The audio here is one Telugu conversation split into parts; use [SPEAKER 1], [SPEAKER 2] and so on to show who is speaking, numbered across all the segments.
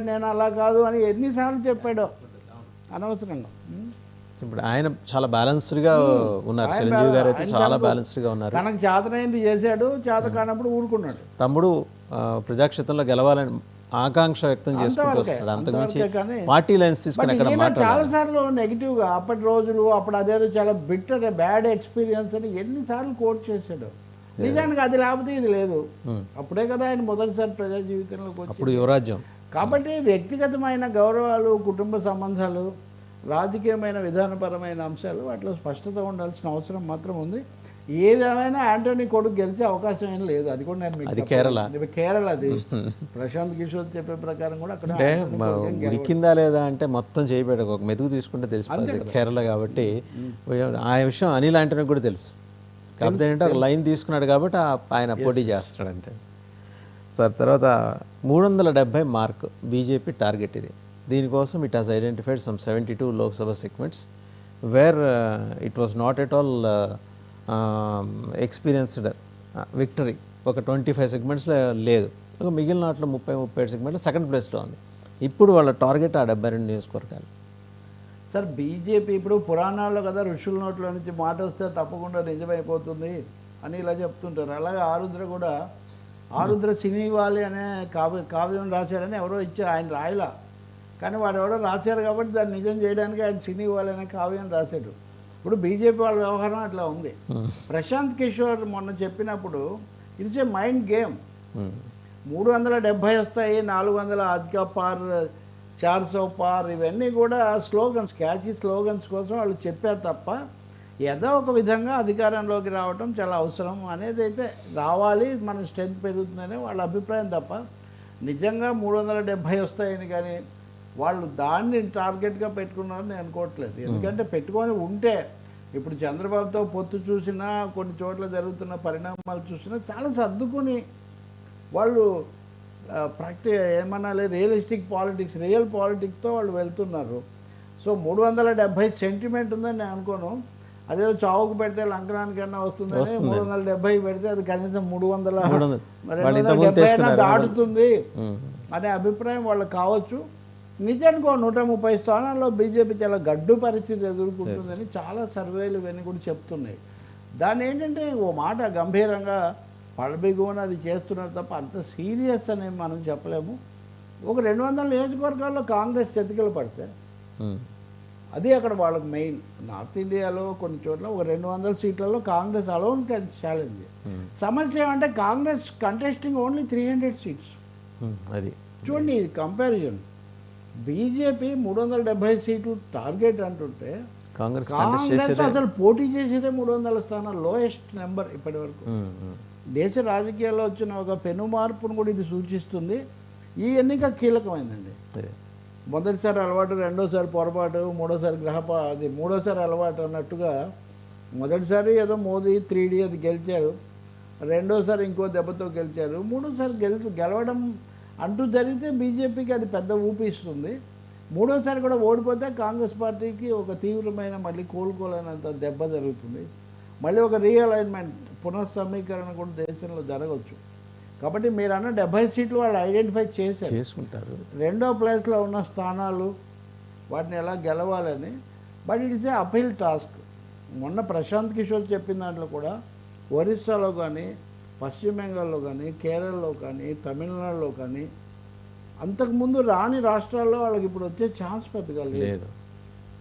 [SPEAKER 1] నేను అలా కాదు అని ఎన్నిసార్లు చెప్పాడో అనవసరంగా.
[SPEAKER 2] ఇప్పుడు ఆయన చాలా బ్యాలెన్స్డ్గా ఉన్నారు, చిరంజీవి గారు అయితే చాలా బ్యాలెన్స్డ్గా ఉన్నారు.
[SPEAKER 1] తనకు చేతనైంది చేశాడు, చేత కానప్పుడు ఊరుకున్నాడు.
[SPEAKER 2] తమ్ముడు ప్రజాక్షేత్రంలో గెలవాలని ఆకాంక్ష వ్యక్తం చేసుకుంటూ వస్తాడు, అంతకుమించి పార్టీ లైన్స్ తీసుకుని ఎక్కడ మాట్లాడారు.
[SPEAKER 1] చాలాసార్లు నెగిటివ్గా అప్పటి రోజులు అప్పుడు అదేదో చాలా బిట్టర్ బ్యాడ్ ఎక్స్పీరియన్స్ అని ఎన్నిసార్లు కోట్ చేశాడు. నిజానికి అది లేకపోతే ఇది లేదు. అప్పుడే కదా ఆయన మొదటిసారి ప్రజా జీవితంలోకి వచ్చి.
[SPEAKER 2] అప్పుడు యువరాజ్యం.
[SPEAKER 1] కాబట్టి వ్యక్తిగతమైన గౌరవాలు, కుటుంబ సంబంధాలు, రాజకీయమైన విధానపరమైన అంశాలు వాటిలో స్పష్టత ఉండాల్సిన అవసరం మాత్రం ఉంది. ఏదేమైనా యాంటోనీ కొడుకు గెలిచే అవకాశం ఏం లేదు. అది కూడా నేను కేరళ అది ప్రశాంత్ కిషోర్ చెప్పే ప్రకారం కూడా అక్కడ
[SPEAKER 2] ఉడికిందా లేదా అంటే మొత్తం చేయబెట్ట ఒక మెతుకు తీసుకుంటే తెలిసిపోతుంది కేరళ కాబట్టి. ఆ విషయం అనిల్ యాంటోనీ కూడా తెలుసు. కాకపోతే ఏంటంటే ఒక లైన్ తీసుకున్నాడు కాబట్టి ఆయన పోటీ చేస్తున్నాడు అంతే సార్. తర్వాత 370 మార్క్ బీజేపీ టార్గెట్ ఇది. దీనికోసం it has identified some 72 Lok Sabha segments where it was not at all experienced victory. ఒక 25 సెగ్మెంట్స్లో లేదు, ఒక మిగిలిన వాటిలో 37 సెగ్మెంట్లో సెకండ్ ప్లేస్లో ఉంది. ఇప్పుడు వాళ్ళ టార్గెట్ ఆ 72 నియోజకవర్గాలు.
[SPEAKER 1] సార్ బీజేపీ ఇప్పుడు పురాణాల్లో కదా ఋషుల నోట్లో నుంచి మాట వస్తే తప్పకుండా నిజమైపోతుంది అని ఇలా చెప్తుంటారు. అలాగే ఆరుద్ర కూడా, ఆరుద్ర సినీవాలి అనే కావ్యం రాశాడని ఎవరో ఇచ్చి ఆయన రాయలా, కానీ వాడు ఎవడో రాశాడు కాబట్టి దాన్ని నిజం చేయడానికి ఆయన సినీవాలి అనే కావ్యం రాశాడు. ఇప్పుడు బీజేపీ వాళ్ళ వ్యవహారం అట్లా ఉంది. ప్రశాంత్ కిషోర్ మొన్న చెప్పినప్పుడు ఇట్స్ ఏ మైండ్ గేమ్. 370 వస్తాయి, 400 అధిక పార్, 400 పార్, ఇవన్నీ కూడా స్లోగన్స్, క్యాచీ స్లోగన్స్ కోసం వాళ్ళు చెప్పారు తప్ప ఏదో ఒక విధంగా అధికారంలోకి రావటం చాలా అవసరం అనేది అయితే రావాలి, మన స్ట్రెంత్ పెరుగుతుందనే వాళ్ళ అభిప్రాయం తప్ప నిజంగా 370 వస్తాయని కానీ వాళ్ళు దాన్ని టార్గెట్గా పెట్టుకున్నారని నేను అనుకోవట్లేదు. ఎందుకంటే పెట్టుకొని ఉంటే ఇప్పుడు చంద్రబాబుతో పొత్తు చూసినా, కొన్ని చోట్ల జరుగుతున్న పరిణామాలు చూసినా చాలా సర్దుకుని వాళ్ళు ఏమన్నా రియలిస్టిక్ పాలిటిక్స్, రియల్ పాలిటిక్స్తో వాళ్ళు వెళ్తున్నారు. సో 370 సెంటిమెంట్ ఉందని నేను అనుకోను. అదేదో చావుకు పెడితే లంకనానికన్నా వస్తుందని 370 పెడితే అది కనీసం 270 అయినా దాటుతుంది అనే అభిప్రాయం వాళ్ళకి కావచ్చు. నిజానికి 130 స్థానాల్లో బీజేపీ చాలా గడ్డు పరిస్థితి ఎదుర్కొంటుందని చాలా సర్వేలు ఇవన్నీ కూడా చెప్తున్నాయి. దాన్ని ఏంటంటే ఓ మాట గంభీరంగా పడబిగువని అది చేస్తున్నారు తప్ప అంత సీరియస్ అని మనం చెప్పలేము. ఒక 200 నియోజకవర్గాల్లో కాంగ్రెస్ చతికిలు పడితే అది అక్కడ వాళ్ళకి మెయిన్. నార్త్ ఇండియాలో కొన్ని చోట్ల ఒక 200 సీట్లలో కాంగ్రెస్ అలోన్ కెన్ ఛాలెంజ్. సమస్య ఏమంటే కాంగ్రెస్ కంటెస్టింగ్ ఓన్లీ 300 సీట్స్.
[SPEAKER 2] అది
[SPEAKER 1] చూడండి ఇది కంపారిజన్. బీజేపీ 370 సీట్లు టార్గెట్ అంటుంటే కాంగ్రెస్ అసలు పోటీ చేసేదే 300 స్థానాలు, లోయెస్ట్ నెంబర్ ఇప్పటి వరకు. దేశ రాజకీయాల్లో వచ్చిన ఒక పెను మార్పును కూడా ఇది సూచిస్తుంది. ఈ ఎన్నిక కీలకమైందండి. మొదటిసారి అలవాటు, రెండోసారి పొరపాటు, మూడోసారి అలవాటు అన్నట్టుగా మొదటిసారి ఏదో మోదీ 3D అది గెలిచారు, రెండోసారి ఇంకో దెబ్బతో గెలిచారు, మూడోసారి గెలవడం అంటూ జరిగితే బీజేపీకి అది పెద్ద ఊపిస్తుంది. మూడోసారి కూడా ఓడిపోతే కాంగ్రెస్ పార్టీకి ఒక తీవ్రమైన మళ్ళీ కోలుకోలేనంత దెబ్బ జరుగుతుంది. మళ్ళీ ఒక రీఅలైన్మెంట్, పునఃసమీకరణ కూడా దేశంలో జరగవచ్చు. కాబట్టి మీరు అన్న 70 సీట్లు వాళ్ళు ఐడెంటిఫై చేసుకుంటారు. రెండో ప్లేస్లో ఉన్న స్థానాలు వాటిని ఎలా గెలవాలని. But it is a appeal task. మొన్న ప్రశాంత్ కిషోర్ చెప్పిన దాంట్లో కూడా ఒరిస్సాలో కానీ, పశ్చిమ బెంగాల్లో కానీ, కేరళలో కానీ, తమిళనాడులో కానీ అంతకుముందు రాని రాష్ట్రాల్లో వాళ్ళకి ఇప్పుడు వచ్చే ఛాన్స్ పెద్దగా లేదు.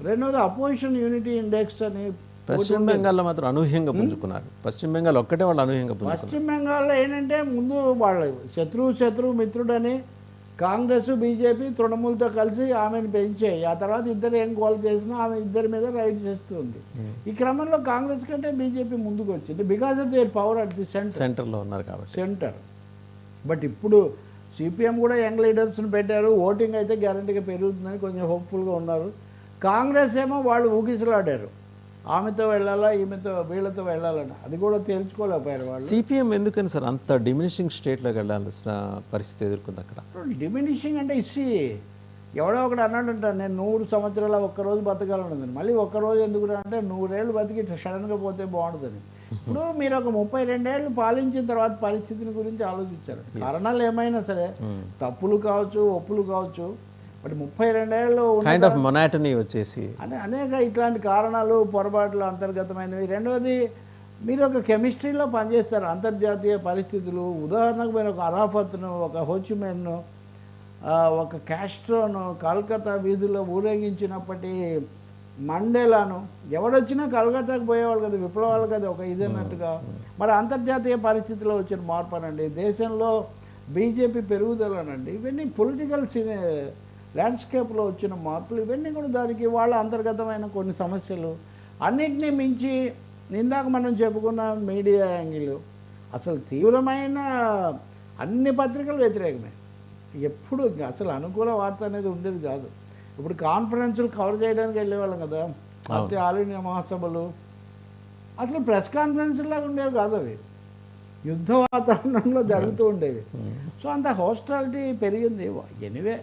[SPEAKER 1] రెండోది అపోజిషన్ యూనిటీ ఇండెక్స్ అని
[SPEAKER 2] పశ్చిమ బెంగాల్లో మాత్రం అనూహ్యంగా పుంజుకున్నారు. పశ్చిమ బెంగాల్ ఒక్కటే వాళ్ళు అనూహ్యంగా పుంజుకున్నారు.
[SPEAKER 1] పశ్చిమ బెంగాల్లో ఏంటంటే ముందు వాళ్ళ శత్రువు మిత్రుడని కాంగ్రెస్, బీజేపీ తృణమూలతో కలిసి ఆమెను పెంచాయి. ఆ తర్వాత ఇద్దరు ఏం గోల్ చేసినా ఆమె ఇద్దరి మీద రైడ్ చేస్తుంది. ఈ క్రమంలో కాంగ్రెస్ కంటే బీజేపీ ముందుకు వచ్చింది because of their power at the
[SPEAKER 2] సెంటర్లో ఉన్నారు కాబట్టి.
[SPEAKER 1] సెంటర్. బట్ ఇప్పుడు సిపిఎం కూడా యంగ్ లీడర్స్ని పెట్టారు. ఓటింగ్ అయితే గ్యారంటీగా పెరుగుతుందని కొంచెం హోప్ఫుల్గా ఉన్నారు. కాంగ్రెస్ ఏమో వాళ్ళు ఊగిసలాడారు, ఆమెతో వెళ్ళాలా, ఈమెతో, వీళ్ళతో వెళ్ళాలని. అది కూడా తేల్చుకోలేకపోయారు వాళ్ళు.
[SPEAKER 2] సిపిఎం ఎందుకని సార్ అంత డిమినిషింగ్ స్టేట్లో వెళ్ళాల్సిన పరిస్థితి ఎదుర్కొంది అక్కడ?
[SPEAKER 1] డిమినిషింగ్ అంటే ఎవడో ఒకటి అన్నాడంట, నేను 100 సంవత్సరాల ఒక్కరోజు బతకాలన్నది. మళ్ళీ ఒక్కరోజు ఎందుకు అంటే 100 ఏళ్ళు బతికి సడన్గా పోతే బాగుంటుందని. ఇప్పుడు మీరు ఒక 32 ఏళ్ళు పాలించిన తర్వాత పరిస్థితిని గురించి ఆలోచించారు. కారణాలు ఏమైనా సరే, తప్పులు కావచ్చు, ఒప్పులు కావచ్చు, బట్ 32 ఏళ్ళు
[SPEAKER 2] కైండ్ ఆఫ్ మొనాటనీ వచ్చేసి
[SPEAKER 1] అనేక ఇట్లాంటి కారణాలు, పొరపాట్లు అంతర్గతమైనవి. రెండవది, మీరు ఒక కెమిస్ట్రీలో పనిచేస్తారు. అంతర్జాతీయ పరిస్థితులు, ఉదాహరణకు మీరు ఒక అరాఫత్ను, ఒక హోచిమెన్ను, ఒక క్యాస్ట్రోను కలకత్తా వీధుల్లో ఊరేగించినప్పటి మండేలాను, ఎవడొచ్చినా కలకత్తాకు పోయేవాళ్ళు కదా, విప్లవాలు కదా ఒక ఇదన్నట్టుగా. మరి అంతర్జాతీయ పరిస్థితిలో వచ్చిన మార్పు అనండి, దేశంలో బీజేపీ పెరుగుదలనండి, ఇవన్నీ పొలిటికల్ ల్యాండ్స్కేప్లో వచ్చిన మార్పులు, ఇవన్నీ కూడా దానికి వాళ్ళ అంతర్గతమైన కొన్ని సమస్యలు. అన్నిటినీ మించి ఇందాక మనం చెప్పుకున్న మీడియా యాంగిల్, అసలు తీవ్రమైన అన్ని పత్రికలు వ్యతిరేకమే. ఎప్పుడు అసలు అనుకూల వార్త అనేది ఉండేది కాదు. ఇప్పుడు కాన్ఫరెన్సులు కవర్ చేయడానికి వెళ్ళేవాళ్ళం కదా, పార్టీ ఆల్ ఇండియా మహాసభలు, అసలు ప్రెస్ కాన్ఫరెన్స్లాగా ఉండేవి కాదు, అవి యుద్ధ వాతావరణంలో జరుగుతూ ఉండేవి. సో అంత హోస్టాలిటీ పెరిగింది. ఎనివే,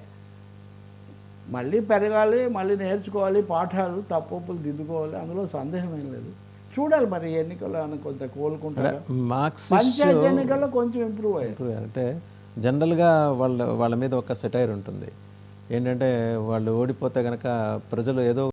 [SPEAKER 1] మళ్ళీ పెరగాలి, మళ్ళీ నేర్చుకోవాలి, పాఠాలు తప్పులు దిద్దుకోవాలి, అందులో సందేహం ఏం లేదు. చూడాలి మరి ఎన్నికల్లో కొంత కోలుకుంటారు. పంచాయతీ ఎన్నికల్లో కొంచెం ఇంప్రూవ్ అయ్యారు.
[SPEAKER 2] అంటే జనరల్గా వాళ్ళ మీద ఒక సెటైర్ ఉంటుంది ఏంటంటే, వాళ్ళు ఓడిపోతే కనుక ప్రజలు ఏదో